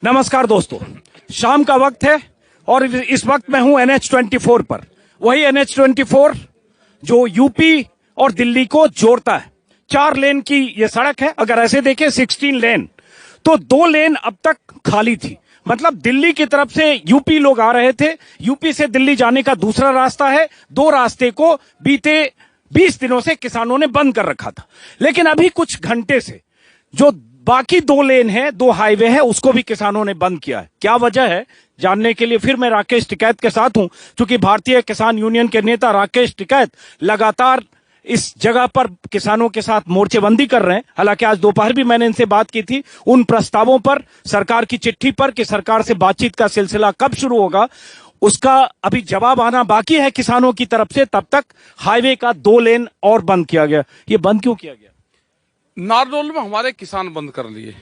नमस्कार दोस्तों, शाम का वक्त है और इस वक्त मैं हूं NH24 पर। वही NH24 जो यूपी और दिल्ली को जोड़ता है। 4 लेन की ये सड़क है। अगर ऐसे देखें 16 लेन, तो 2 लेन अब तक खाली थी। मतलब दिल्ली की तरफ से यूपी लोग आ रहे थे, यूपी से दिल्ली जाने का दूसरा रास्ता है। 2 रास्ते को बीते 20 दिनों से किसानों ने बंद कर रखा था, लेकिन अभी कुछ घंटे से जो बाकी 2 लेन है, 2 हाईवे है, उसको भी किसानों ने बंद किया है। क्या वजह है जानने के लिए फिर मैं राकेश टिकैत के साथ हूं, क्योंकि भारतीय किसान यूनियन के नेता राकेश टिकैत लगातार इस जगह पर किसानों के साथ मोर्चेबंदी कर रहे हैं। हालांकि आज दोपहर भी मैंने इनसे बात की थी उन प्रस्तावों पर, सरकार की चिट्ठी पर कि सरकार से बातचीत का सिलसिला कब शुरू होगा, उसका अभी जवाब आना बाकी है किसानों की तरफ से। तब तक हाईवे का 2 लेन और बंद किया गया। ये बंद क्यों किया गया? नारनौल में हमारे किसान बंद कर लिए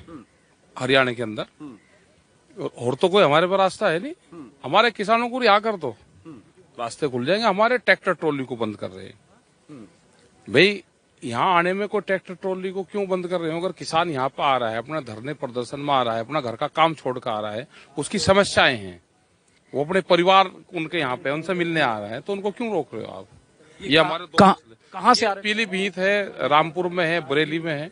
हरियाणा के अंदर, और तो कोई हमारे पर रास्ता है नहीं। हमारे किसानों को रिहा कर दो, रास्ते खुल जाएंगे। हमारे ट्रैक्टर ट्रॉली को बंद कर रहे हैं। भाई यहाँ आने में कोई ट्रैक्टर ट्रॉली को क्यों बंद कर रहे हो? अगर किसान यहाँ पर आ रहा है, अपना धरने प्रदर्शन में आ रहा है, अपना घर का काम छोड़ कर आ रहा है, उसकी समस्याएं हैं, वो अपने परिवार उनके यहाँ पे उनसे मिलने आ रहा है, तो उनको क्यों रोक रहे हो आप? ये हमारे कहाँ से आ रहे? पीलीभीत है, रामपुर में है, बरेली में है,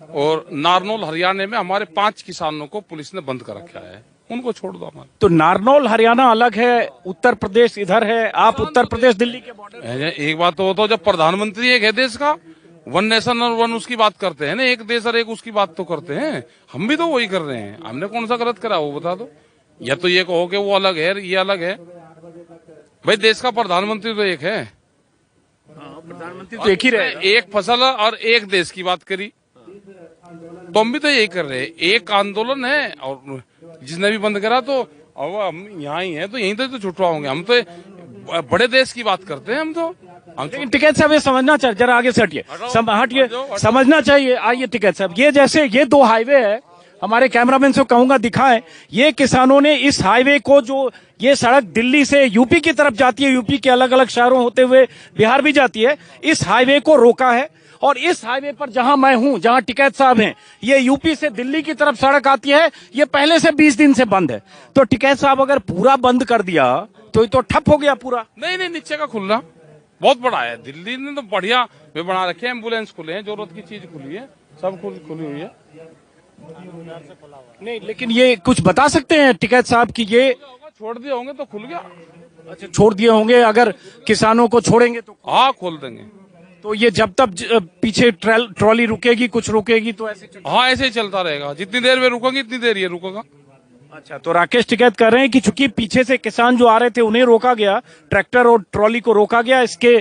और नारनौल हरियाणा में हमारे 5 किसानों को पुलिस ने बंद कर रखा है। उनको छोड़ दो हमारे। तो नारनौल हरियाणा अलग है, उत्तर प्रदेश इधर है, आप उत्तर प्रदेश दिल्ली के बॉर्डर। एक बात तो होता, जब प्रधानमंत्री एक है देश का, 1 नेशन और 1 उसकी बात करते हैं ना, एक देश और एक उसकी बात तो करते हैं। हम भी तो वही कर रहे हैं। हमने कौन सा गलत करा वो बता दो। या तो ये कहो कि वो अलग है, ये अलग है। भाई देश का प्रधानमंत्री तो एक है। प्रधानमंत्री तो एक ही रहे। एक फसल और एक देश की बात करी, तो हम भी तो यही कर रहे हैं। एक आंदोलन है, और जिसने भी बंद करा तो अब हम यहाँ ही हैं, तो यहीं तो छुटवाओगे। हम तो बड़े देश की बात करते हैं। हम तो लेकिन टिकैत साहब ये समझना चाहिए, जरा आगे से हटिए, हटिए, समझना चाहिए। आइए टिकैत साहब, ये जैसे ये 2 हाईवे है, हमारे कैमरामैन से कहूंगा दिखाएं। ये किसानों ने इस हाईवे को, जो ये सड़क दिल्ली से यूपी की तरफ जाती है, यूपी के अलग अलग शहरों होते हुए बिहार भी जाती है, इस हाईवे को रोका है। और इस हाईवे पर जहां मैं हूं, जहां टिकैत साहब हैं, ये यूपी से दिल्ली की तरफ सड़क आती है, ये पहले से 20 दिन से बंद है। तो टिकैत साहब अगर पूरा बंद कर दिया तो ये तो ठप हो गया पूरा। नहीं, नीचे का खुलना बहुत बड़ा है। दिल्ली ने तो बढ़िया वे बना रखे हैं, एम्बुलेंस खुले हैं, जरूरत की चीज खुली है, सब खुली हुई है। नहीं, लेकिन ये कुछ बता सकते हैं टिकैत साहब कि ये छोड़ दिए होंगे तो खुल गया। अच्छा, छोड़ दिए होंगे। अगर किसानों को छोड़ेंगे तो हाँ, खोल देंगे। तो ये जब तक पीछे ट्रॉली रुकेगी, कुछ रुकेगी, तो ऐसे हाँ, ऐसे ही चलता रहेगा। जितनी देर में रुकेंगे इतनी देर ये रुकेगा। अच्छा, तो राकेश टिकैत कह रहे हैं कि चूंकि पीछे से किसान जो आ रहे थे उन्हें रोका गया, ट्रैक्टर और ट्रॉली को रोका गया, इसके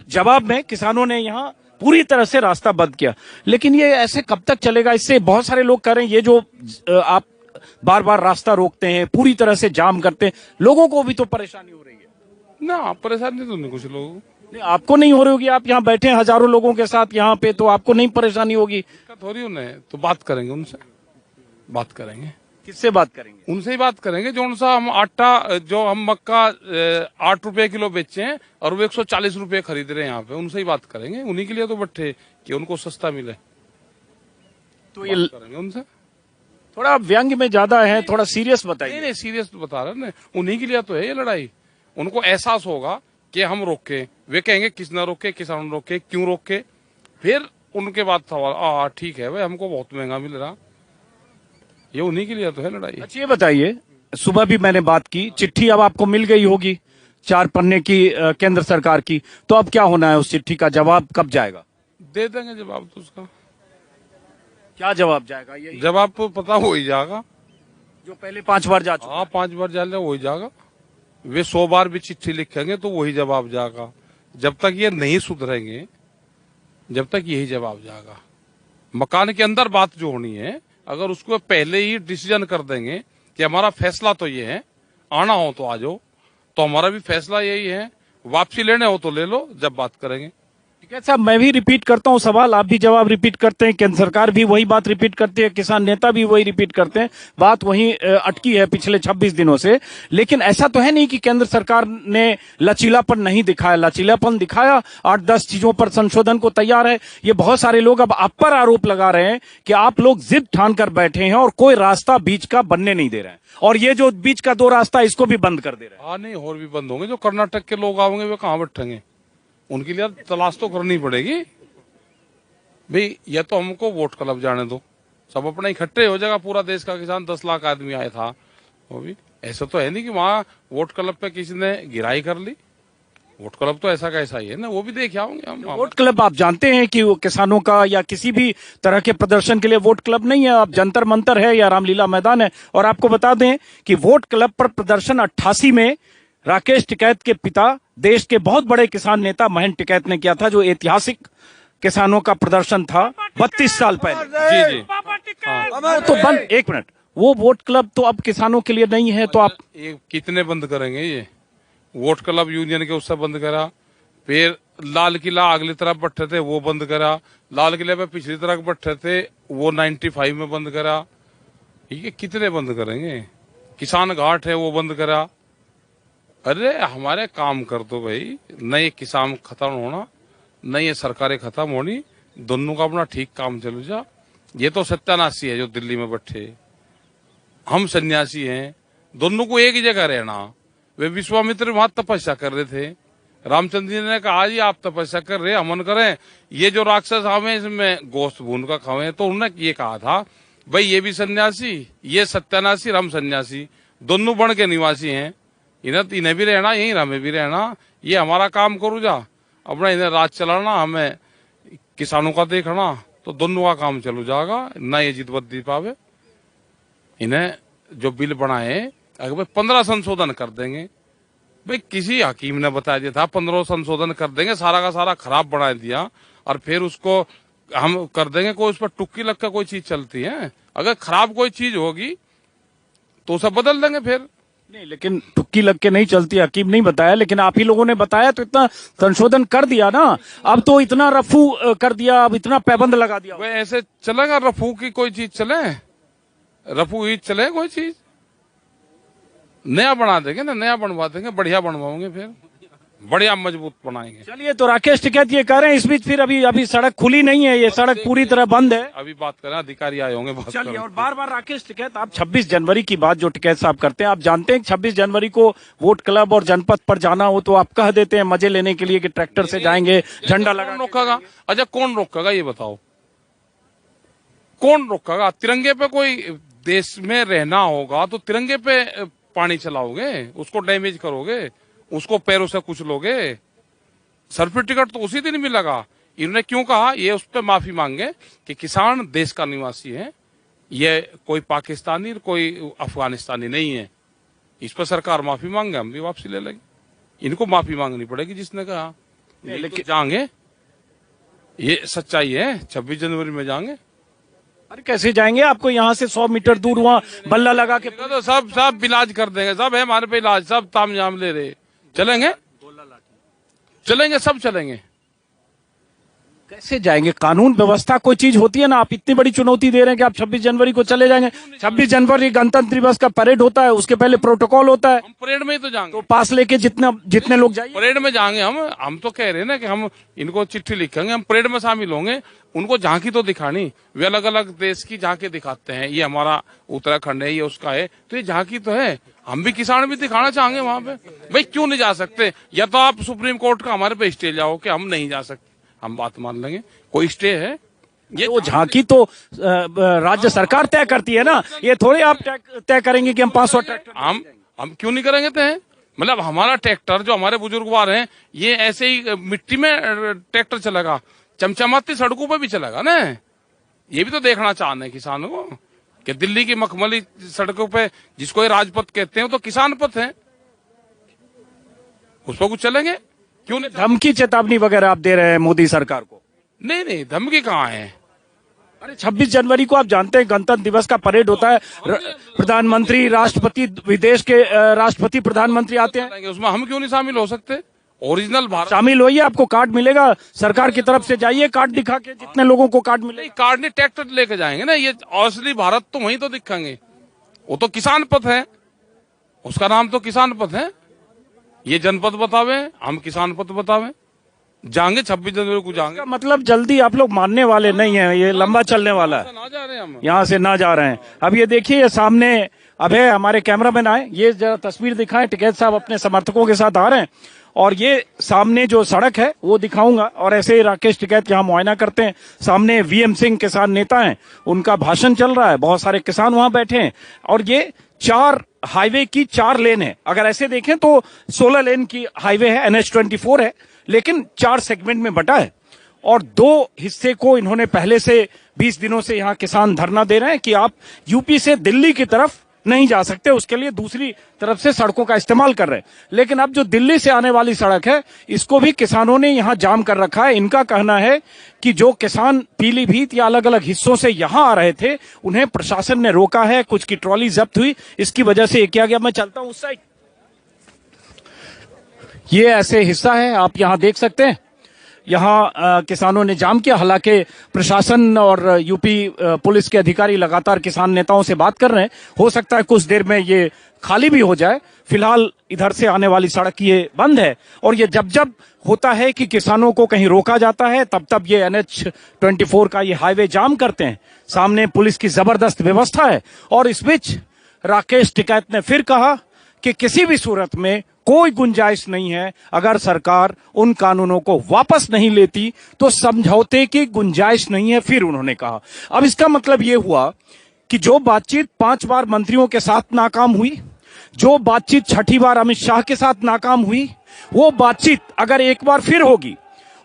जवाब में किसानों ने यहाँ पूरी तरह से रास्ता बंद किया। लेकिन ये ऐसे कब तक चलेगा? इससे बहुत सारे लोग कह रहे हैं ये जो आप बार बार रास्ता रोकते हैं, पूरी तरह से जाम करते हैं, लोगों को भी तो परेशानी हो रही है ना। परेशानी तो नहीं कुछ लोगों को। नहीं, आपको नहीं हो रही होगी? आप यहाँ बैठे हैं हजारों लोगों के साथ यहाँ पे, तो आपको नहीं परेशानी होगी? थोड़ी उन्हें तो बात करेंगे, उनसे बात करेंगे। किससे बात करेंगे? उनसे ही बात करेंगे। जो उनसा हम आटा, जो हम मक्का 8 रुपए किलो बेचे हैं और वो 140 रुपए खरीद रहे हैं यहाँ पे, उनसे ही बात करेंगे। उन्हीं के लिए तो बैठे कि उनको सस्ता मिले, तो ये करेंगे उनसे। थोड़ा व्यंग्य में ज्यादा है, थोड़ा सीरियस बताइए। नहीं, सीरियस बता रहे हैं। उन्हीं के लिए तो है ये लड़ाई। उनको एहसास होगा कि हम रोके, वे कहेंगे किसने रोके, किसान रोके, क्यों रोके, फिर उनके बाद सवाल ठीक है भाई, हमको बहुत महंगा मिल रहा। ये उन्हीं के लिए तो है लड़ाई। अच्छा, ये बताइए, सुबह भी मैंने बात की, चिट्ठी अब आपको मिल गई होगी 4 पन्ने की केंद्र सरकार की, तो अब क्या होना है? उस चिट्ठी का जवाब कब जाएगा? दे देंगे जवाब। तो उसका क्या जवाब जाएगा? ये जवाब तो पता हो ही जाएगा, जो पहले 5 बार जा चुका। हाँ, 5 बार जा ले हो ही जाएगा। वे 100 बार भी चिट्ठी लिखेंगे तो वही जवाब जाएगा। जब तक ये नहीं सुधरेंगे, जब तक यही जवाब जाएगा। मकान के अंदर बात जो होनी है, अगर उसको पहले ही डिसीजन कर देंगे कि हमारा फैसला तो ये है, आना हो तो आ जाओ, तो हमारा भी फैसला यही है, वापसी लेने हो तो ले लो, जब बात करेंगे। ठीक है साहब, मैं भी रिपीट करता हूं सवाल, आप भी जवाब रिपीट करते हैं, केंद्र सरकार भी वही बात रिपीट करती है, किसान नेता भी वही रिपीट करते हैं, बात वही अटकी है पिछले 26 दिनों से। लेकिन ऐसा तो है नहीं कि केंद्र सरकार ने लचीलापन नहीं दिखाया, लचीलापन दिखाया, 8-10 चीजों पर संशोधन को तैयार है। ये बहुत सारे लोग अब आप पर आरोप लगा रहे हैं कि आप लोग जिद ठान कर बैठे हैं और कोई रास्ता बीच का बनने नहीं दे रहे हैं, और ये जो बीच का 2 रास्ता इसको भी बंद कर दे रहे हैं। हाँ नहीं, और भी बंद होंगे। जो कर्नाटक के लोग आएंगे वे कहाँ बैठेंगे, उनके लिए तलाश तो करनी पड़ेगी भाई। या तो हमको वोट क्लब जाने दो, सब अपना इकट्ठे हो जाएगा पूरा देश का किसान। 10 लाख आदमी आया था, वो भी ऐसा तो है नहीं कि वहां वोट क्लब पे किसी ने गिराई कर ली। वोट क्लब तो ऐसा का ऐसा ही है ना, वो भी देख आओगे हम। वोट क्लब आप जानते हैं कि वो किसानों का या किसी भी तरह के प्रदर्शन के लिए वोट क्लब नहीं है, अब जंतर मंतर है या रामलीला मैदान है। और आपको बता दें कि वोट क्लब पर प्रदर्शन 88 में राकेश टिकैत के पिता, देश के बहुत बड़े किसान नेता महेंद्र टिकैत ने किया था, जो ऐतिहासिक किसानों का प्रदर्शन था 32 साल पहले। जी जी, वो तो बंद, एक मिनट, वो वोट क्लब तो अब किसानों के लिए नहीं है, तो आप ये कितने बंद करेंगे? ये वोट क्लब यूनियन के उससे बंद करा, फिर लाल किला अगली तरफ बैठे थे वो बंद करा, लाल किले पे पिछली तरफ बैठे थे वो 95 में बंद करा। ये कितने बंद करेंगे? किसान घाट है वो बंद करा। अरे हमारे काम कर दो भाई, न ये किसान खत्म होना न ये सरकारें खत्म होनी, दोनों का अपना ठीक काम चल जा। ये तो सत्यानाशी है जो दिल्ली में बैठे, हम सन्यासी हैं, दोनों को एक ही जगह रहना। वे विश्वामित्र वहां तपस्या कर रहे थे, रामचंद्र जी ने कहा जी आप तपस्या कर रहे हमन करें, ये जो राक्षस हमें इसमें गोश्त भून का खावे। तो उन्होंने ये कहा था भाई ये भी सन्यासी, ये सत्यानाशी, हम सन्यासी, दोनों बन के निवासी हैं, इन्हें भी रहना यहीं हमें भी रहना, ये हमारा काम करो जा, अपना इन्हें राज चलाना, हमें किसानों का देखना, तो दोनों का काम चलो जाएगा, ना ये जिद बद्दी पावे। इन्हें जो बिल बनाए अगर 15 संशोधन कर देंगे, भाई किसी हकीम ने बता दिया था 15 संशोधन कर देंगे, सारा का सारा खराब बना दिया, और फिर उसको हम कर देंगे। कोई उस पर टुक्की लग कर कोई चीज चलती है? अगर खराब कोई चीज होगी तो उसे बदल देंगे फिर। नहीं, लेकिन टुक्की लग के नहीं चलती, हकीम नहीं बताया, लेकिन आप ही लोगों ने बताया तो इतना संशोधन कर दिया ना, अब तो इतना रफू कर दिया, अब इतना पैबंद लगा दिया। वह ऐसे चलेगा? रफू की कोई चीज चले? रफू ही चले कोई चीज? नया बना देंगे ना, नया बनवा देंगे, बढ़िया बनवाओगे, फिर बढ़िया मजबूत बनाएंगे। चलिए, तो राकेश टिकैत ये कह रहे हैं, इस बीच फिर अभी सड़क खुली नहीं है, ये सड़क पूरी तरह बंद है। अभी बात करें, अधिकारी आए होंगे बात चलिए, करें। और बार बार राकेश टिकैत, आप 26 जनवरी की बात जो टिकैत साहब करते हैं, आप जानते हैं 26 जनवरी को वोट क्लब और जनपद पर जाना हो तो आप कह देते हैं मजे लेने के लिए कि ट्रैक्टर से जाएंगे, झंडा लगा रोकेगा? अच्छा कौन रोकेगा ये बताओ, कौन रोकेगा? तिरंगे पे कोई देश में रहना होगा तो तिरंगे पे पानी चलाओगे, उसको डैमेज करोगे, उसको पैरों से कुचलोगे? सर्टिफिकेट तो उसी दिन मिलेगा। इन्होंने क्यों कहा? ये उस पर माफी मांगे कि किसान देश का निवासी है, ये कोई पाकिस्तानी कोई अफगानिस्तानी नहीं है। इस पर सरकार माफी मांगे, हम भी वापसी ले लेंगे। इनको माफी मांगनी पड़ेगी जिसने कहा। लेकिन जाएंगे, ये सच्चाई है, 26 जनवरी में जाएंगे। अरे कैसे जाएंगे? आपको यहाँ से 100 मीटर दूर वहाँ बल्ला लगा के तो सब इलाज कर देंगे, सब है हमारे पे इलाज, सब तामझाम ले रहे। चलेंगे, चलेंगे, सब चलेंगे। कैसे जाएंगे? कानून व्यवस्था कोई चीज होती है ना, आप इतनी बड़ी चुनौती दे रहे हैं कि आप 26 जनवरी को चले जाएंगे। 26 जनवरी गणतंत्र दिवस का परेड होता है, उसके पहले प्रोटोकॉल होता है, हम परेड में ही तो जाएंगे, तो पास लेके जितने लोग जाइए। परेड में जाएंगे हम तो कह रहे हैं ना कि हम इनको चिट्ठी लिखेंगे, हम परेड में शामिल होंगे। उनको झांकी तो दिखानी, वे अलग अलग देश की झांकी दिखाते हैं, ये हमारा उत्तराखंड है, ये उसका है, तो ये झांकी तो है, हम भी किसान भी दिखाना चाहेंगे वहां पे। भाई क्यों नहीं जा सकते? या तो आप सुप्रीम कोर्ट का हमारे पे स्टे जाओ कि हम नहीं जा सकते, हम बात मान लेंगे, कोई स्टे है। ये वो झांकी तो राज्य सरकार तय करती है ना, ये थोड़े आप तय करेंगे कि हम 500 ट्रैक्टर। हम क्यों नहीं करेंगे तय? मतलब हमारा ट्रैक्टर जो हमारे बुजुर्गवार हैं, ये ऐसे ही मिट्टी में ट्रैक्टर चलेगा, चमचमाती सड़कों पे भी चलेगा ना। ये भी तो देखना चाहते हैं किसानों को कि दिल्ली की मखमली सड़कों पे, जिसको ये राजपथ कहते हैं, तो किसान पथ है, उस पर कुछ चलेंगे क्यों नहीं? धमकी चेतावनी वगैरह आप दे रहे हैं मोदी सरकार को? नहीं, धमकी कहाँ है? अरे 26 जनवरी को आप जानते हैं गणतंत्र दिवस का परेड होता है, प्रधानमंत्री, राष्ट्रपति, विदेश के राष्ट्रपति प्रधानमंत्री आते हैं, उसमें हम क्यों नहीं शामिल हो सकते? ओरिजिनल भारत शामिल होइए, आपको कार्ड मिलेगा सरकार की तरफ से। जाइए कार्ड दिखा के, जितने लोगों को कार्ड मिले। कार्ड नहीं, ट्रैक्टर लेके जाएंगे ना। ये असली भारत तो वहीं तो दिखाएंगे। वो तो किसान पथ है, उसका नाम तो किसान पथ है। ये जनपद बतावे, हम किसान पथ बतावे। जाएंगे 26 जनवरी को जाएंगे। मतलब जल्दी आप लोग मानने वाले नहीं है, ये लंबा चलने वाला है। ना जा रहे हैं हम, यहाँ से ना जा रहे हैं। अब ये देखिए, ये सामने अब है, हमारे कैमरामैन आए, ये जरा तस्वीर दिखाएं। टिकैत साहब अपने समर्थकों के साथ आ रहे हैं और ये सामने जो सड़क है वो दिखाऊंगा। और ऐसे ही राकेश टिकैत यहाँ मुआयना करते हैं। सामने वीएम सिंह किसान नेता हैं, उनका भाषण चल रहा है, बहुत सारे किसान वहां बैठे हैं। और ये 4 हाईवे की 4 लेन है। अगर ऐसे देखें तो 16 लेन की हाईवे है, NH24 है, लेकिन 4 सेगमेंट में बटा है। और 2 हिस्से को इन्होंने पहले से 20 दिनों से यहाँ किसान धरना दे रहे हैं कि आप यूपी से दिल्ली की तरफ नहीं जा सकते, उसके लिए दूसरी तरफ से सड़कों का इस्तेमाल कर रहे हैं। लेकिन अब जो दिल्ली से आने वाली सड़क है, इसको भी किसानों ने यहां जाम कर रखा है। इनका कहना है कि जो किसान पीलीभीत या अलग अलग हिस्सों से यहां आ रहे थे, उन्हें प्रशासन ने रोका है, कुछ की ट्रॉली जब्त हुई, इसकी वजह से ये किया गया। मैं चलता हूं उस साइड। ये ऐसे हिस्सा है, आप यहां देख सकते हैं। यहाँ किसानों ने जाम किया। हालांकि प्रशासन और यूपी पुलिस के अधिकारी लगातार किसान नेताओं से बात कर रहे हैं। हो सकता है कुछ देर में ये खाली भी हो जाए। फिलहाल इधर से आने वाली सड़क ये बंद है। और ये जब जब होता है कि किसानों को कहीं रोका जाता है, तब तब ये NH24 का ये हाईवे जाम करते हैं। सामने पुलिस की जबरदस्त व्यवस्था है। और इस बीच राकेश टिकैत ने फिर कहा कि किसी भी सूरत में कोई गुंजाइश नहीं है, अगर सरकार उन कानूनों को वापस नहीं लेती तो समझौते की गुंजाइश नहीं है। फिर उन्होंने कहा, अब इसका मतलब यह हुआ कि जो बातचीत 5 बार मंत्रियों के साथ नाकाम हुई, जो बातचीत 6ठी बार अमित शाह के साथ नाकाम हुई, वो बातचीत अगर एक बार फिर होगी,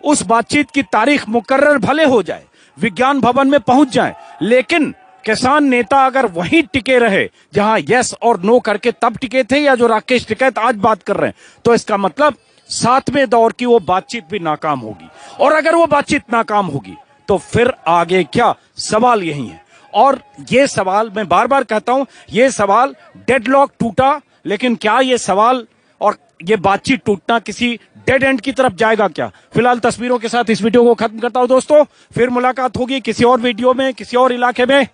उस बातचीत की तारीख मुकर्रर भले हो जाए, विज्ञान भवन में पहुंच जाए, लेकिन किसान नेता अगर वहीं टिके रहे जहां यस और नो करके तब टिके थे, या जो राकेश टिकैत आज बात कर रहे हैं, तो इसका मतलब 7वें दौर की वो बातचीत भी नाकाम होगी। और अगर वो बातचीत नाकाम होगी तो फिर आगे क्या? सवाल यही है। और ये सवाल मैं बार बार कहता हूं, ये सवाल डेडलॉक टूटा, लेकिन क्या ये सवाल और ये बातचीत टूटना किसी डेड एंड की तरफ जाएगा क्या? फिलहाल तस्वीरों के साथ इस वीडियो को खत्म करता हूं दोस्तों। फिर मुलाकात होगी किसी और वीडियो में, किसी और इलाके में।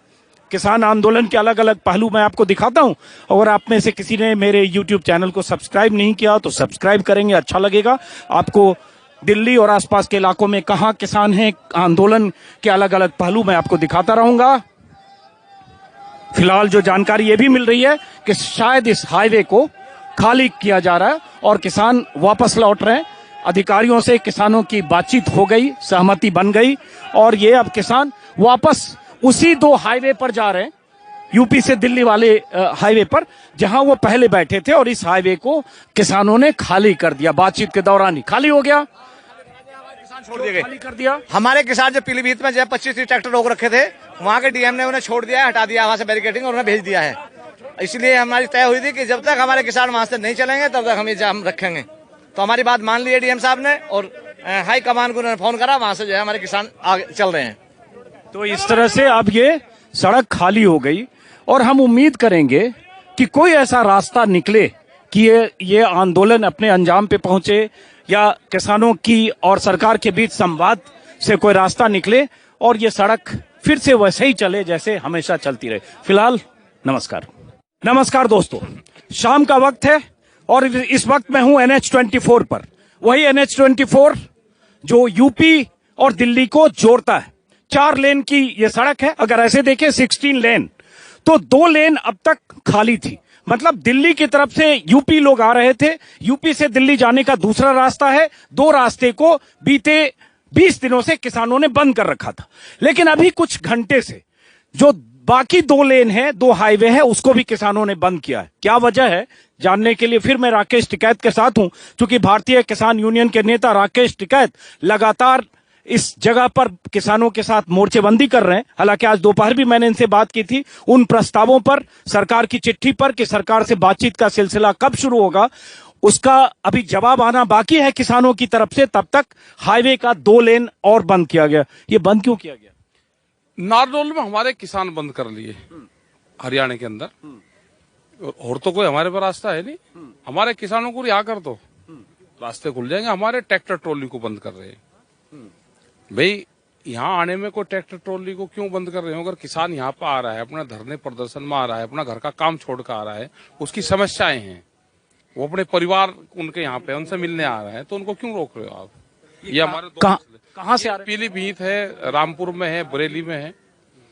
किसान आंदोलन के अलग अलग पहलू मैं आपको दिखाता हूं। अगर आप में से किसी ने मेरे YouTube चैनल को सब्सक्राइब नहीं किया तो सब्सक्राइब करेंगे, अच्छा लगेगा। आपको दिल्ली और आसपास के इलाकों में कहां किसान हैं, आंदोलन के अलग अलग पहलू मैं आपको दिखाता रहूंगा। फिलहाल जो जानकारी ये भी मिल रही है कि शायद इस हाईवे को खाली किया जा रहा है और किसान वापस लौट रहे हैं। अधिकारियों से किसानों की बातचीत हो गई, सहमति बन गई और ये अब किसान वापस उसी 2 हाईवे पर जा रहे हैं, यूपी से दिल्ली वाले हाईवे पर, जहां वो पहले बैठे थे। और इस हाईवे को किसानों ने खाली कर दिया, बातचीत के दौरान ही खाली हो गया, किसान छोड़ दिए गए, खाली कर दिया। हमारे किसान जो पीलीभीत में जब 25 ट्रैक्टर रोक रखे थे, वहाँ के डीएम ने उन्हें छोड़ दिया है, हटा दिया वहाँ से बैरिकेडिंग और उन्हें भेज दिया है। इसलिए हमारी तय हुई थी कि जब तक हमारे किसान वहाँ से नहीं चलेंगे तब तक हम ये जाम रखेंगे। तो हमारी बात मान ली है डीएम साहब ने और हाई कमान को उन्होंने फोन करा, वहाँ से जो है हमारे किसान आगे चल रहे हैं। तो इस तरह से अब ये सड़क खाली हो गई और हम उम्मीद करेंगे कि कोई ऐसा रास्ता निकले कि ये आंदोलन अपने अंजाम पे पहुंचे, या किसानों की और सरकार के बीच संवाद से कोई रास्ता निकले और ये सड़क फिर से वैसे ही चले जैसे हमेशा चलती रहे। फिलहाल नमस्कार दोस्तों, शाम का वक्त है और इस वक्त मैं हूं NH24 पर। वही NH24 जो यूपी और दिल्ली को जोड़ता है। 4 लेन की ये सड़क है। अगर ऐसे देखें 16 लेन, तो 2 लेन अब तक खाली थी। मतलब दिल्ली की तरफ से यूपी लोग आ रहे थे, यूपी से दिल्ली जाने का दूसरा रास्ता है। 2 रास्ते को बीते 20 दिनों से किसानों ने बंद कर रखा था, लेकिन अभी कुछ घंटे से जो बाकी 2 लेन है, 2 हाईवे है, उसको भी किसानों ने बंद किया है। क्या वजह है जानने के लिए फिर मैं राकेश टिकैत के साथ हूं, क्योंकि भारतीय किसान यूनियन के नेता राकेश टिकैत लगातार इस जगह पर किसानों के साथ मोर्चेबंदी कर रहे हैं। हालांकि आज दोपहर भी मैंने इनसे बात की थी उन प्रस्तावों पर, सरकार की चिट्ठी पर कि सरकार से बातचीत का सिलसिला कब शुरू होगा, उसका अभी जवाब आना बाकी है किसानों की तरफ से। तब तक हाईवे का 2 लेन और बंद किया गया। ये बंद क्यों किया गया? नारनौल में हमारे किसान बंद कर लिए, हरियाणा के अंदर। और तो कोई हमारे पर रास्ता है नहीं, हमारे किसानों को रिहा कर दो। रास्ते खुल जाएंगे। हमारे ट्रैक्टर ट्रॉली को बंद कर रहे हैं। भाई यहाँ आने में कोई ट्रैक्टर ट्रॉली को क्यों बंद कर रहे हो? अगर किसान यहाँ पर आ रहा है, अपना धरने प्रदर्शन में आ रहा है, अपना घर का काम छोड़ कर आ रहा है, उसकी समस्याएं हैं, वो अपने परिवार उनके यहाँ पे उनसे मिलने आ रहे हैं, तो उनको क्यों रोक रहे हो आप? ये हमारे कहाँ से आ रहे हैं? पीलीभीत है, रामपुर में है, बरेली में है,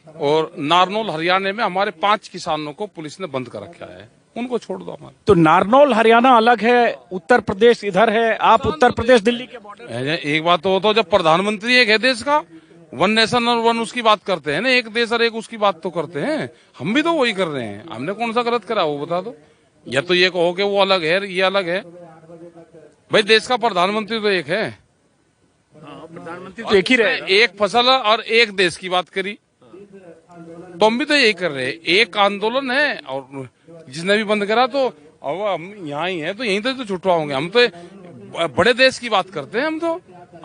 और नारनौल हरियाणा में हमारे 5 किसानों को पुलिस ने बंद कर रखा है। उनको छोड़ दो हमारे। तो नारनौल हरियाणा अलग है, उत्तर प्रदेश इधर है, आप उत्तर प्रदेश दिल्ली के बॉर्डर। एक बात तो जब प्रधानमंत्री एक है देश का, 1 नेशन और 1 उसकी बात करते हैं ना, एक देश और एक उसकी बात तो करते हैं। हम भी तो वही कर रहे हैं। हमने कौन सा गलत करा वो बता दो। या तो ये कहो कि वो अलग है, ये अलग है। भाई देश का प्रधानमंत्री तो एक है। प्रधानमंत्री तो एक ही रहे। एक फसल और एक देश की बात करी, तो हम भी तो यही कर रहे हैं। एक आंदोलन है, और जिसने भी बंद करा तो अब हम यहाँ ही है, तो यहीं तो छुटवाओगे। हम तो बड़े देश की बात करते हैं। हम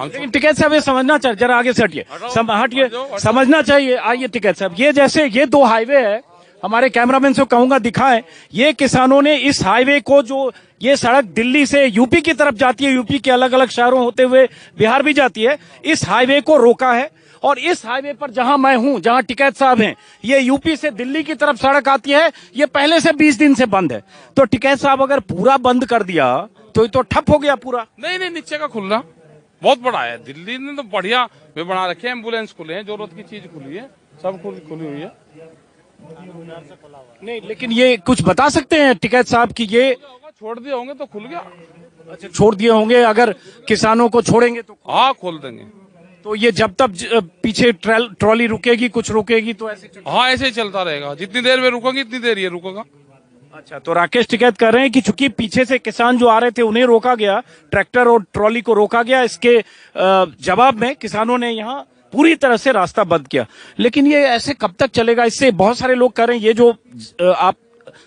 लेकिन टिकैत साहब ये समझना चाहिए, जरा आगे से हटिए, हटिए, समझना चाहिए। आइए टिकैत साहब, ये जैसे ये 2 हाईवे है, हमारे कैमरामैन से कहूंगा दिखाएं। ये किसानों ने इस हाईवे को, जो ये सड़क दिल्ली से यूपी की तरफ जाती है, यूपी के अलग अलग शहरों होते हुए बिहार भी जाती है, इस हाईवे को रोका है। और इस हाईवे पर जहां मैं हूं, जहां टिकैत साहब हैं, ये यूपी से दिल्ली की तरफ सड़क आती है, ये पहले से 20 दिन से बंद है। तो टिकैत साहब अगर पूरा बंद कर दिया तो ये तो ठप हो गया पूरा। नहीं, नीचे का खुलना बहुत बड़ा है। दिल्ली ने तो बढ़िया वे बना रखे हैं, एम्बुलेंस खुले हैं, जरूरत की चीज खुली है, सब खुली हुई है। नहीं, लेकिन ये कुछ बता सकते हैं टिकैत साहब की ये छोड़ दिए होंगे तो खुल गया। अच्छा, छोड़ दिए होंगे, अगर किसानों को छोड़ेंगे तो हाँ खोल देंगे। तो ये जब तक पीछे ट्रॉली रुकेगी, कुछ रुकेगी तो ऐसे हाँ ऐसे ही चलता रहेगा। जितनी देर में रुकेगी इतनी देर ये रुकेगा। अच्छा, तो राकेश टिकैत कह रहे हैं कि चूंकि पीछे से किसान जो आ रहे थे उन्हें रोका गया, ट्रैक्टर और ट्रॉली को रोका गया, इसके जवाब में किसानों ने यहाँ पूरी तरह से रास्ता बंद किया। लेकिन ये ऐसे कब तक चलेगा? इससे बहुत सारे लोग कह रहे हैं ये जो आप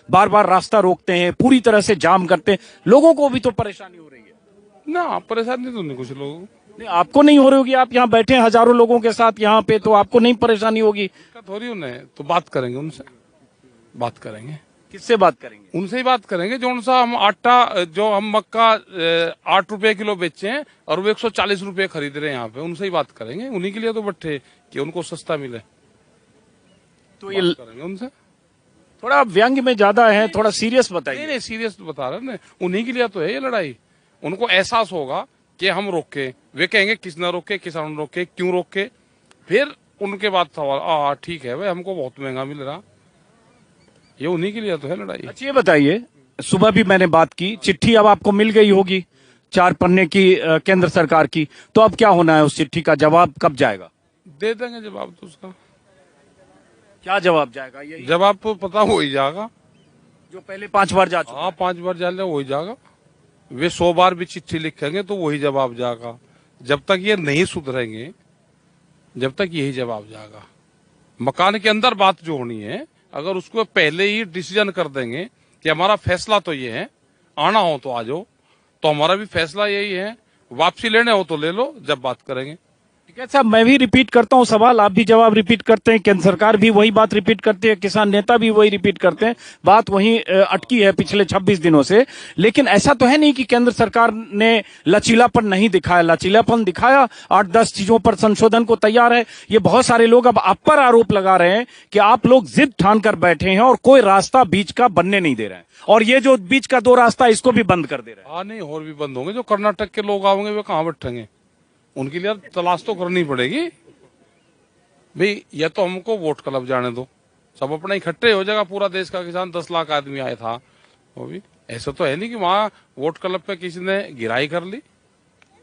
बार बार रास्ता रोकते हैं, पूरी तरह से जाम करते हैं, लोगों को भी तो परेशानी हो रही है ना। परेशानी तो नहीं कुछ लोगों को। नहीं, आपको नहीं हो रही होगी, आप यहाँ बैठे हैं हजारों लोगों के साथ यहाँ पे, तो आपको नहीं परेशानी होगी? थोड़ी उन्हें तो बात करेंगे, उनसे बात करेंगे। किससे बात करेंगे? उनसे ही बात करेंगे। जो उनसा हम आटा, जो हम मक्का 8 रुपए किलो बेचे हैं और वो 140 रुपए खरीद रहे हैं यहाँ पे, उनसे ही बात करेंगे। उन्हीं के लिए तो बैठे कि उनको सस्ता मिले, तो ये करेंगे उनसे। थोड़ा व्यंग में ज्यादा है, थोड़ा सीरियस बताइए। नहीं सीरियस बता रहे हैं। उन्हीं के लिए तो है ये लड़ाई। उनको एहसास होगा कि हम रोके, वे कहेंगे किसने रोके, किसान रोके, क्यों रोके, फिर उनके बाद सवाल ठीक है भाई, हमको बहुत महंगा मिल रहा। ये उन्हीं के लिए तो है लड़ाई। अच्छा, ये बताइए, सुबह भी मैंने बात की, चिट्ठी अब आपको मिल गई होगी 4 पन्ने की केंद्र सरकार की, तो अब क्या होना है? उस चिट्ठी का जवाब कब जाएगा? दे देंगे जवाब तो उसका। क्या जवाब जाएगा? ये जवाब तो पता हो ही जाएगा, जो पहले 5 बार जा चुका। हाँ 5 बार जा ले वही जाएगा। वे 100 बार भी चिट्ठी लिखेंगे तो वही जवाब जाएगा। जब तक ये नहीं सुधरेंगे, जब तक यही जवाब जाएगा। मकान के अंदर बात जो होनी है, अगर उसको पहले ही डिसीजन कर देंगे कि हमारा फैसला तो ये है, आना हो तो आ जाओ, तो हमारा भी फैसला यही है, वापसी लेने हो तो ले लो, जब बात करेंगे। ठीक है साहब, मैं भी रिपीट करता हूं सवाल, आप भी जवाब रिपीट करते हैं, केंद्र सरकार भी वही बात रिपीट करती है, किसान नेता भी वही रिपीट करते हैं, बात वही अटकी है पिछले 26 दिनों से। लेकिन ऐसा तो है नहीं कि केंद्र सरकार ने लचीलापन नहीं दिखाया, लचीलापन दिखाया, 8-10 चीजों पर संशोधन को तैयार है। ये बहुत सारे लोग अब आप पर आरोप लगा रहे हैं कि आप लोग जिद ठान कर बैठे हैं और कोई रास्ता बीच का बनने नहीं दे रहे हैं, और ये जो बीच का 2 रास्ता इसको भी बंद कर दे रहे हैं। हाँ नहीं, और भी बंद होंगे। जो कर्नाटक के लोग आएंगे वे कहाँ बैठेंगे? उनके लिए तलाश तो करनी पड़ेगी भाई। या तो हमको वोट क्लब जाने दो, सब अपना इकट्ठे हो जाएगा, पूरा देश का किसान 10 लाख आदमी आया था, वो भी ऐसा तो है नहीं कि वहां वोट क्लब पे किसी ने गिराई कर ली।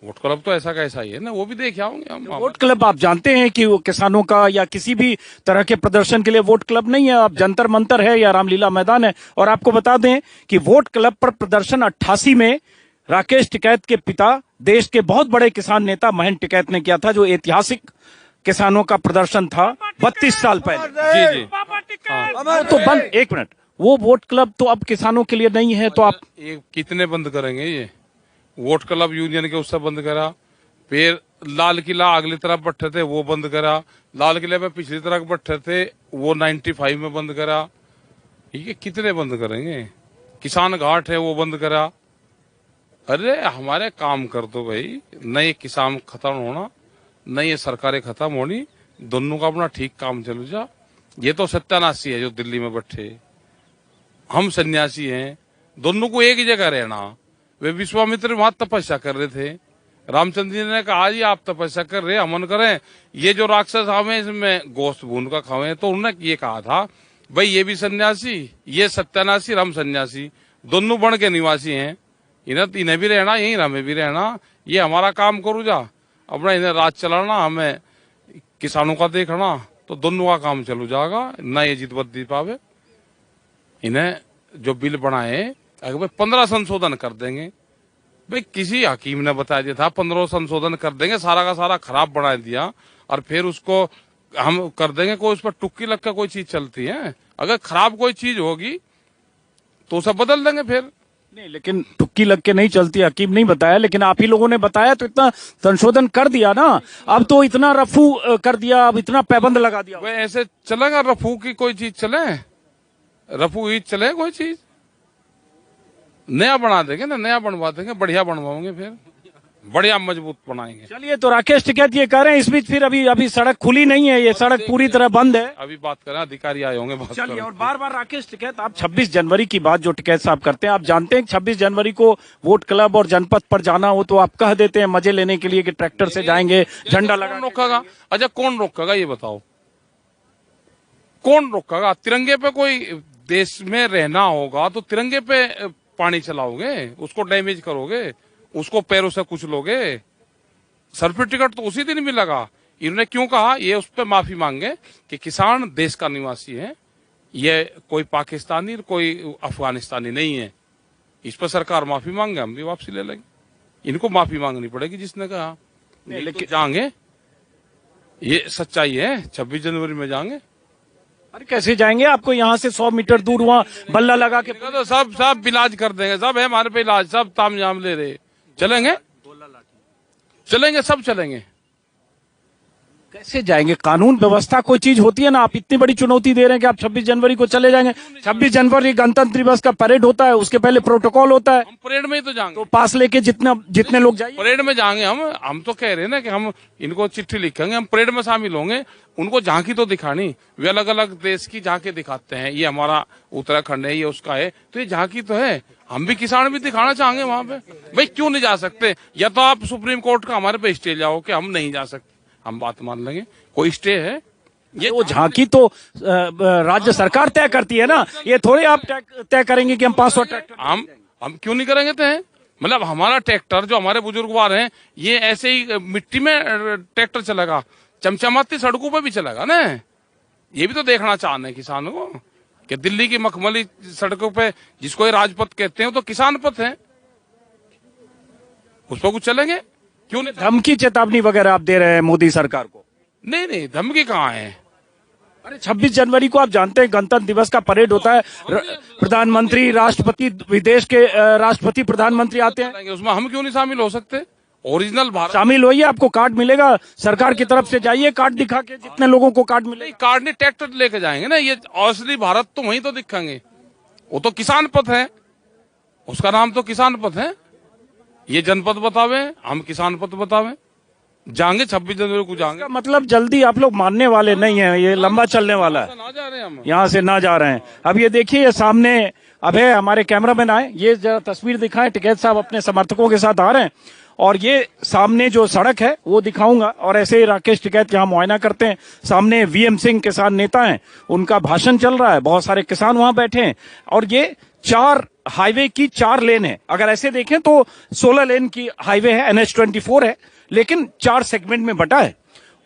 वोट क्लब तो ऐसा कैसा ही है ना, वो भी देख आओगे हम। वोट क्लब आप जानते हैं कि वो किसानों का या किसी भी तरह के प्रदर्शन के लिए वोट क्लब नहीं है, अब जंतर मंतर है या रामलीला मैदान है। और आपको बता दें कि वोट क्लब पर प्रदर्शन 88 में राकेश टिकैत के पिता, देश के बहुत बड़े किसान नेता महेंद्र टिकैत ने किया था, जो ऐतिहासिक किसानों का प्रदर्शन था 32 साल पहले। जी तो बंद, 1 मिनट, वो वोट क्लब तो अब किसानों के लिए नहीं है, तो आप कितने बंद करेंगे? ये वोट क्लब यूनियन के उससे बंद करा, फिर लाल किला अगली तरफ बैठे थे वो बंद करा, लाल किले में पिछली तरफ बैठे थे वो 95 में बंद करा। ये कितने बंद करेंगे? किसान घाट है वो बंद करा, अरे हमारे काम कर दो भाई, न ये किसान खत्म होना, न ये सरकारें खत्म होनी, दोनों का अपना ठीक काम चल जा। ये तो सत्यानाशी है जो दिल्ली में बैठे, हम सन्यासी हैं, दोनों को एक ही जगह रहना। वे विश्वामित्र वहां तपस्या कर रहे थे, रामचंद्र जी ने कहा जी आप तपस्या कर रहे, हमन करें, ये जो राक्षस हमें इसमें गोश्त भून का खावे। तो उन्होंने ये कहा था भाई ये भी सन्यासी, ये सत्यानाशी, हम सन्यासी, दोनों बन के निवासी हैं, इन्हें भी रहना, यहीं हमें भी रहना, ये हमारा काम करो जा, अपना इन्हें राज चलाना, हमें किसानों का देखना, तो दोनों का काम चलो जाएगा, न ये जीत बदली पावे। इन्हें जो बिल बनाए अगर भाई 15 संशोधन कर देंगे, भाई किसी हकीम ने बता दिया था 15 संशोधन कर देंगे, सारा का सारा खराब बना दिया, और फिर उसको हम कर देंगे, कोई उस पर टुक्की लग कर कोई चीज चलती है? अगर खराब कोई चीज होगी तो उसे बदल देंगे फिर। नहीं, लेकिन टुक्की लग के नहीं चलती, हकीम नहीं बताया, लेकिन आप ही लोगों ने बताया तो इतना संशोधन कर दिया ना, अब तो इतना रफू कर दिया, अब इतना पैबंद लगा दिया। वह ऐसे चलेगा रफू की कोई चीज चले? रफू ही चले कोई चीज? नया बना देंगे ना, नया बनवा देंगे, बढ़िया बनवाओगे, फिर बढ़िया मजबूत बनाएंगे। चलिए, तो राकेश टिकैत ये कह रहे हैं इस बीच फिर अभी सड़क खुली नहीं है, ये सड़क पूरी तरह बंद है। अभी बात करें, अधिकारी आए होंगे बात चलिए, करें। और बार बार राकेश टिकैत, आप 26 जनवरी की बात जो टिकैत साहब करते हैं, आप जानते हैं 26 जनवरी को वोट क्लब और जनपद पर जाना हो तो आप कह देते हैं मजे लेने के लिए कि ट्रैक्टर से जाएंगे, झंडा लगा रोकेगा? अच्छा कौन रोकेगा ये बताओ, कौन रोकेगा? तिरंगे पे कोई देश में रहना होगा तो तिरंगे पे पानी चलाओगे, उसको डैमेज करोगे, उसको पैरों से कुछ लोगे? सर्टिफिकेट तो उसी दिन मिलेगा। इन्होंने क्यों कहा? ये उस पर माफी मांगे कि किसान देश का निवासी है, ये कोई पाकिस्तानी कोई अफगानिस्तानी नहीं है। इस पर सरकार माफी मांगे, हम भी वापसी ले लेंगे। इनको माफी मांगनी पड़ेगी जिसने कहा। लेकिन जाएंगे, ये सच्चाई है, 26 जनवरी में जाएंगे। अरे कैसे जाएंगे? आपको यहाँ से 100 मीटर दूर वहाँ बल्ला लगा के तो सब इलाज कर देंगे, सब है हमारे पे इलाज, सब तामझाम ले रहे। चलेंगे, चलेंगे, सब चलेंगे। कैसे जाएंगे? कानून व्यवस्था कोई चीज होती है ना, आप इतनी बड़ी चुनौती दे रहे हैं कि आप 26 जनवरी को चले जाएंगे। 26 जनवरी गणतंत्र दिवस का परेड होता है, उसके पहले प्रोटोकॉल होता है, हम परेड में ही तो जाएंगे, तो पास लेके जितने लोग जाइए, परेड में जाएंगे। हम तो कह रहे हैं ना कि हम इनको चिट्ठी लिखेंगे, हम परेड में शामिल होंगे, उनको झांकी तो दिखानी। वे अलग अलग देश की झांकी दिखाते हैं, ये हमारा उत्तराखंड है, ये उसका है, तो ये झांकी तो है, हम भी किसान भी दिखाना चाहेंगे वहां पे। भाई क्यों नहीं जा सकते? या तो आप सुप्रीम कोर्ट का हमारे पे स्टे जाओ कि हम नहीं जा सकते, हम बात मान लेंगे, कोई स्टे है? ये वो झांकी तो राज्य सरकार तय करती है ना, ये थोड़े आप तय करेंगे कि हम 500 ट्रैक्टर। हम क्यों नहीं करेंगे तय? मतलब हमारा ट्रैक्टर जो हमारे बुजुर्गवार हैं, ये ऐसे ही मिट्टी में ट्रैक्टर चलेगा, चमचमाती सड़कों पे भी चलेगा ना? ये भी तो देखना चाहते हैं किसानों को कि दिल्ली की मखमली सड़कों पे, जिसको ये राजपथ कहते हैं, तो किसान पथ है, उस पर कुछ चलेंगे? क्यों नहीं? धमकी चेतावनी वगैरह आप दे रहे हैं मोदी सरकार को? नहीं, धमकी कहाँ है? अरे 26 जनवरी को आप जानते हैं गणतंत्र दिवस का परेड होता है, प्रधानमंत्री, राष्ट्रपति, विदेश के राष्ट्रपति, प्रधानमंत्री आते हैं, उसमें हम क्यों नहीं शामिल हो सकते? ओरिजिनल भारत शामिल होइए, आपको कार्ड मिलेगा सरकार की तरफ से, जाइए कार्ड दिखा के, जितने लोगों को कार्ड मिले। कार्ड नहीं, ट्रैक्टर लेके जाएंगे ना, ये असली भारत तो वहीं तो दिखाएंगे। वो तो किसान पथ है, उसका नाम तो किसान पथ है। ये जनपद बतावे, हम किसान पथ बतावे, जाएंगे 26 जनवरी को जाएंगे। मतलब जल्दी आप लोग मानने वाले नहीं है, ये लंबा चलने वाला है, ना जा रहे हैं हम, यहाँ से ना जा रहे हैं। अब ये देखिए, ये सामने अब है, हमारे कैमरामैन आए, ये जरा तस्वीर दिखाएं, टिकैत साहब अपने समर्थकों के साथ आ रहे हैं, और ये सामने जो सड़क है वो दिखाऊंगा, और ऐसे ही राकेश टिकैत यहाँ मुआयना करते हैं। सामने वीएम सिंह किसान नेता हैं, उनका भाषण चल रहा है, बहुत सारे किसान वहां बैठे हैं, और ये 4 हाईवे की 4 लेन है। अगर ऐसे देखें तो 16 लेन की हाईवे है, NH-24 है, लेकिन 4 सेगमेंट में बटा है,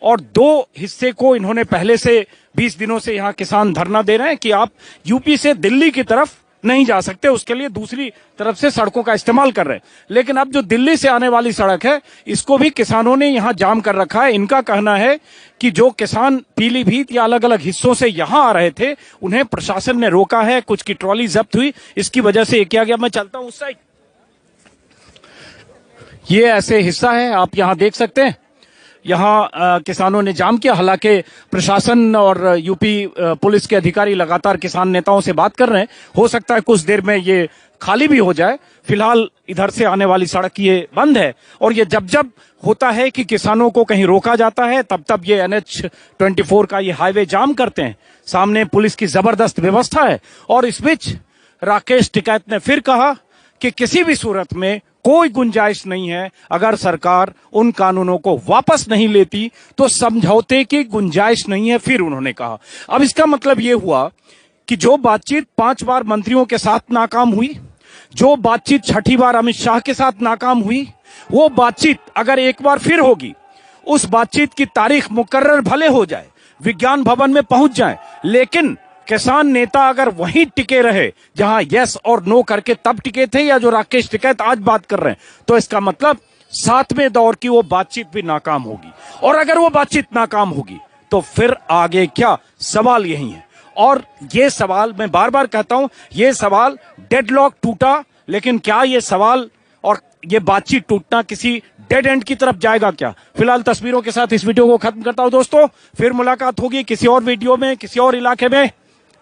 और 2 हिस्से को इन्होंने पहले से 20 दिनों से यहाँ किसान धरना दे रहे हैं कि आप यूपी से दिल्ली की तरफ नहीं जा सकते, उसके लिए दूसरी तरफ से सड़कों का इस्तेमाल कर रहे हैं। लेकिन अब जो दिल्ली से आने वाली सड़क है, इसको भी किसानों ने यहाँ जाम कर रखा है। इनका कहना है कि जो किसान पीलीभीत या अलग अलग हिस्सों से यहाँ आ रहे थे, उन्हें प्रशासन ने रोका है, कुछ की ट्रॉली जब्त हुई, इसकी वजह से ये किया गया। मैं चलता हूं उस साइड, ये ऐसे हिस्सा है, आप यहाँ देख सकते हैं, यहाँ किसानों ने जाम किया। हालांकि प्रशासन और यूपी पुलिस के अधिकारी लगातार किसान नेताओं से बात कर रहे हैं। हो सकता है कुछ देर में ये खाली भी हो जाए। फिलहाल इधर से आने वाली सड़क ये बंद है और ये जब जब होता है कि किसानों को कहीं रोका जाता है तब तब ये NH-24 का ये हाईवे जाम करते हैं। सामने पुलिस की जबरदस्त व्यवस्था है और इस बीच राकेश टिकैत ने फिर कहा कि किसी भी सूरत में कोई गुंजाइश नहीं है, अगर सरकार उन कानूनों को वापस नहीं लेती तो समझौते की गुंजाइश नहीं है। फिर उन्होंने कहा, अब इसका मतलब यह हुआ कि जो बातचीत 5 बार मंत्रियों के साथ नाकाम हुई, जो बातचीत 6ठी बार अमित शाह के साथ नाकाम हुई, वो बातचीत अगर एक बार फिर होगी, उस बातचीत की तारीख मुकर्रर भले हो जाए, विज्ञान भवन में पहुंच जाए, लेकिन किसान नेता अगर वहीं टिके रहे जहां यस और नो करके तब टिके थे, या जो राकेश टिकैत आज बात कर रहे हैं, तो इसका मतलब 7वें दौर की वो बातचीत भी नाकाम होगी। और अगर वो बातचीत नाकाम होगी तो फिर आगे क्या? सवाल यही है। और ये सवाल मैं बार बार कहता हूं, ये सवाल डेडलॉक टूटा, लेकिन क्या ये सवाल और ये बातचीत टूटना किसी डेड एंड की तरफ जाएगा क्या? फिलहाल तस्वीरों के साथ इस वीडियो को खत्म करता हूं दोस्तों। फिर मुलाकात होगी किसी और वीडियो में, किसी और इलाके में।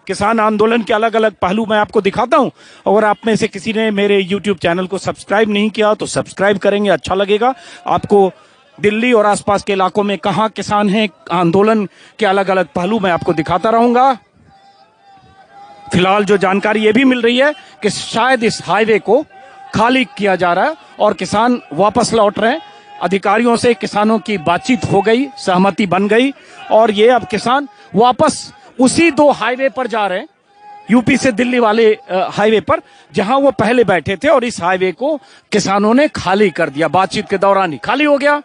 किसान आंदोलन के अलग अलग पहलू मैं आपको दिखाता हूं। अगर आप में से किसी ने मेरे YouTube चैनल को सब्सक्राइब नहीं किया तो सब्सक्राइब करेंगे, अच्छा लगेगा। आपको दिल्ली और आसपास के इलाकों में कहां किसान हैं, आंदोलन के अलग अलग पहलू मैं आपको दिखाता रहूंगा। फिलहाल जो जानकारी ये भी मिल रही है कि शायद इस हाईवे को खाली किया जा रहा है और किसान वापस लौट रहे हैं। अधिकारियों से किसानों की बातचीत हो गई, सहमति बन गई और ये अब किसान वापस उसी 2 हाईवे पर जा रहे हैं, यूपी से दिल्ली वाले हाईवे पर, जहां वो पहले बैठे थे। और इस हाईवे को किसानों ने खाली कर दिया, बातचीत के दौरान ही खाली हो गया,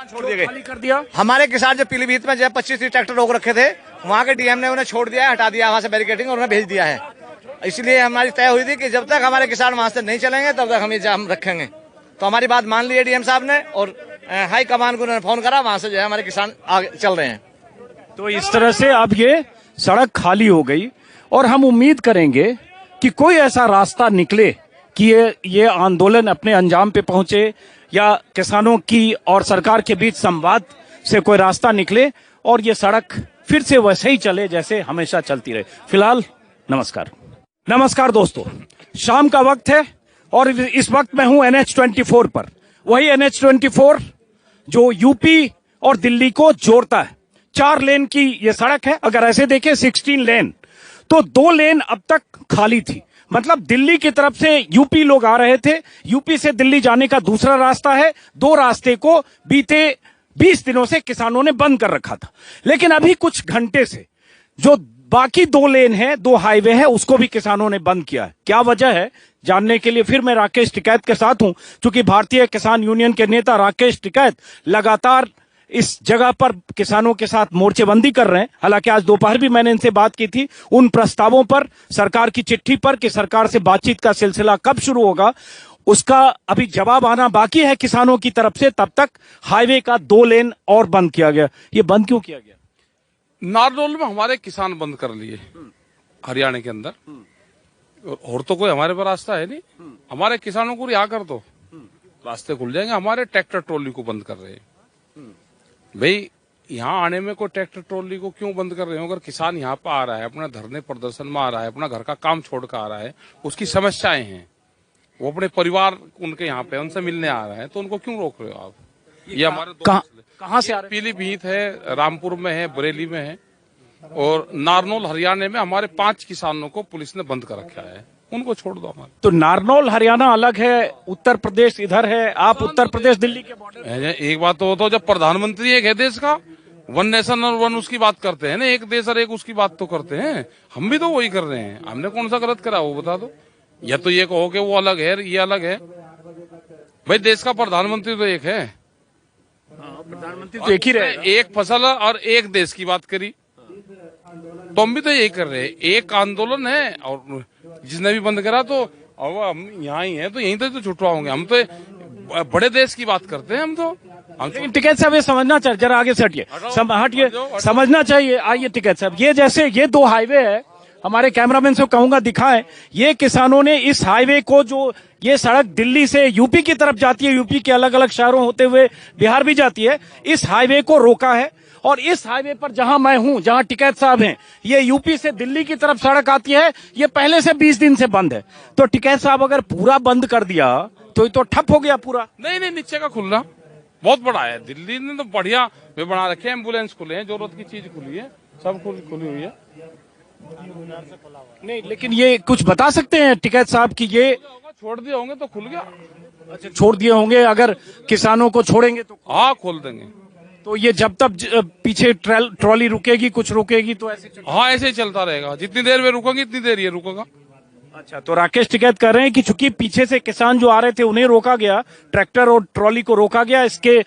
छोड़ दिए गए, खाली कर दिया। हमारे किसान जो पीलीभीत में जो 25 ट्रैक्टर रोक रखे थे, वहाँ के डीएम ने उन्हें छोड़ दिया है, हटा दिया वहाँ से बैरिकेडिंग और उन्हें भेज दिया है। इसलिए हमारी तय हुई थी कि जब तक हमारे किसान वहां से नहीं चलेंगे तब तक हम ये जाम रखेंगे। तो हमारी बात मान ली है डीएम साहब ने और हाई कमान को उन्होंने फोन करा, वहां से जो है हमारे किसान आगे चल रहे हैं। तो इस तरह से अब ये सड़क खाली हो गई और हम उम्मीद करेंगे कि कोई ऐसा रास्ता निकले कि ये आंदोलन अपने अंजाम पे पहुंचे, या किसानों की और सरकार के बीच संवाद से कोई रास्ता निकले और ये सड़क फिर से वैसे ही चले जैसे हमेशा चलती रहे। फिलहाल नमस्कार दोस्तों, शाम का वक्त है और इस वक्त मैं हूं NH-24 पर। वही NH-24 जो यूपी और दिल्ली को जोड़ता है। 4 लेन की ये सड़क है। अगर ऐसे देखें 16 लेन, तो 2 लेन अब तक खाली थी। मतलब दिल्ली की तरफ से यूपी लोग आ रहे थे, यूपी से दिल्ली जाने का दूसरा रास्ता है। 2 रास्ते को बीते 20 दिनों से किसानों ने बंद कर रखा था, लेकिन अभी कुछ घंटे से जो बाकी 2 लेन है, 2 हाईवे है, उसको भी किसानों ने बंद किया है। क्या वजह है जानने के लिए फिर मैं राकेश टिकैत के साथ हूं, क्योंकि भारतीय किसान यूनियन के नेता राकेश टिकैत लगातार इस जगह पर किसानों के साथ मोर्चेबंदी कर रहे हैं। हालांकि आज दोपहर भी मैंने इनसे बात की थी उन प्रस्तावों पर, सरकार की चिट्ठी पर कि सरकार से बातचीत का सिलसिला कब शुरू होगा, उसका अभी जवाब आना बाकी है किसानों की तरफ से। तब तक हाईवे का 2 लेन और बंद किया गया। ये बंद क्यों किया गया? नारनौल में हमारे किसान बंद कर लिए, हरियाणा के अंदर। और तो कोई हमारे पर रास्ता है नहीं, हमारे किसानों को रिहा कर दो, रास्ते खुल जाएंगे। हमारे ट्रैक्टर ट्रॉली को बंद कर रहे हैं। भाई यहाँ आने में कोई ट्रैक्टर ट्रॉली को क्यों बंद कर रहे हो? अगर किसान यहाँ पर आ रहा है, अपना धरने प्रदर्शन में आ रहा है, अपना घर का काम छोड़ कर आ रहा है, उसकी समस्याएं हैं, वो अपने परिवार उनके यहाँ पे उनसे मिलने आ रहा है, तो उनको क्यों रोक रहे हो आप? ये हमारे कहाँ से आ रहे? पीलीभीत है, रामपुर में है, बरेली में है और नारनौल हरियाणा में हमारे 5 किसानों को पुलिस ने बंद कर रखा है। उनको छोड़ दो हमारे। तो नारनौल हरियाणा अलग है, उत्तर प्रदेश इधर है, आप उत्तर प्रदेश दिल्ली के बॉर्डर। एक बात तो जब प्रधानमंत्री एक है देश का, 1 नेशन और 1 उसकी बात करते हैं ना, एक देश और एक उसकी बात तो करते हैं। हम भी तो वही कर रहे हैं। हमने कौन सा गलत करा वो बता दो। या तो ये कहो कि वो अलग है, ये अलग है। भाई देश का प्रधानमंत्री तो एक है, प्रधानमंत्री तो एक ही रहे। एक फसल और एक देश की बात करी, तो हम भी तो यही कर रहे हैं। एक आंदोलन है और जिसने भी बंद करा तो अब हम यहाँ ही है, तो यहीं तो छुटवाओगे। हम तो बड़े देश की बात करते हैं। हम तो लेकिन टिकैत साहब ये समझना चाहिए, जरा आगे से हटिए, हटिए, समझना चाहिए। आइए टिकैत साहब, ये जैसे ये 2 हाईवे है, हमारे कैमरामैन से कहूंगा दिखाएं, ये किसानों ने इस हाईवे को, जो ये सड़क दिल्ली से यूपी की तरफ जाती है, यूपी के अलग अलग शहरों होते हुए बिहार भी जाती है, इस हाईवे को रोका है। और इस हाईवे पर जहां मैं हूं, जहां टिकैत साहब हैं, ये यूपी से दिल्ली की तरफ सड़क आती है, ये पहले से 20 दिन से बंद है। तो टिकैत साहब अगर पूरा बंद कर दिया तो ये तो ठप हो गया पूरा। नहीं नहीं, नीचे का खुलना बहुत बड़ा है। दिल्ली ने तो बढ़िया वे बना रखे हैं, एम्बुलेंस खुले हैं, जरूरत की चीज खुली है, सब खुली हुई है। नहीं, लेकिन ये कुछ बता सकते हैं टिकैत साहब कि ये छोड़ दिए होंगे तो खुल गया। अच्छा, छोड़ दिए होंगे, अगर किसानों को छोड़ेंगे तो हाँ, खोल देंगे। तो ये जब तक पीछे ट्रॉली रुकेगी, कुछ रुकेगी तो ऐसे हाँ, ऐसे ही चलता रहेगा। जितनी देर में रुकेंगे इतनी देर ये रुकेगा। अच्छा, तो राकेश टिकैत कर रहे हैं कि चूंकि पीछे से किसान जो आ रहे थे उन्हें रोका गया, ट्रैक्टर और ट्रॉली को रोका गया, इसके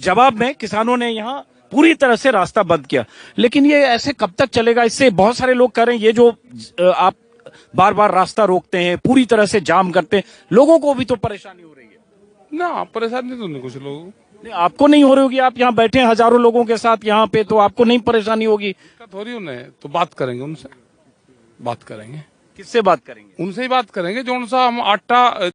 जवाब में किसानों ने यहाँ पूरी तरह से रास्ता बंद किया। लेकिन ये ऐसे कब तक चलेगा? इससे बहुत सारे लोग कह रहे हैं ये जो आप बार बार रास्ता रोकते हैं, पूरी तरह से जाम करते हैं, लोगों को भी तो परेशानी हो रही है ना। परेशानी तो नहीं कुछ लोगों को। आपको नहीं हो रही होगी? आप यहाँ बैठे हैं हजारों लोगों के साथ यहाँ पे, तो आपको नहीं परेशानी होगी? थोड़ी उन्हें तो बात करेंगे, उनसे बात करेंगे। किससे बात करेंगे? उनसे ही बात करेंगे जो उनसा हम आटा